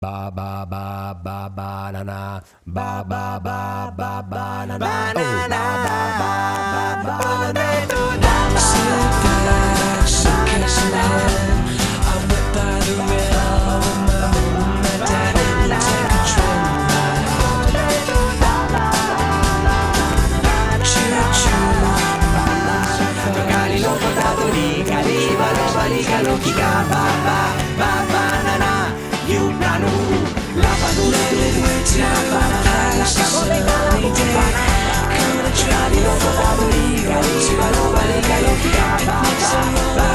Ba ba ba ba banana, ba ba ba ba banana, banana, ba ba ba banana. Sit back, suitcase in hand. I went by the rail with my mom and my dad. We take a train ride. Choo choo. Locali lo portato lì, caliva lo valica lo chica, ba ba ba banana. You nanu, la padula Lately we're down by the house, it's a sunny day. Come to try to lo portato lì, caliva lo valica lo chica, ba ba ba.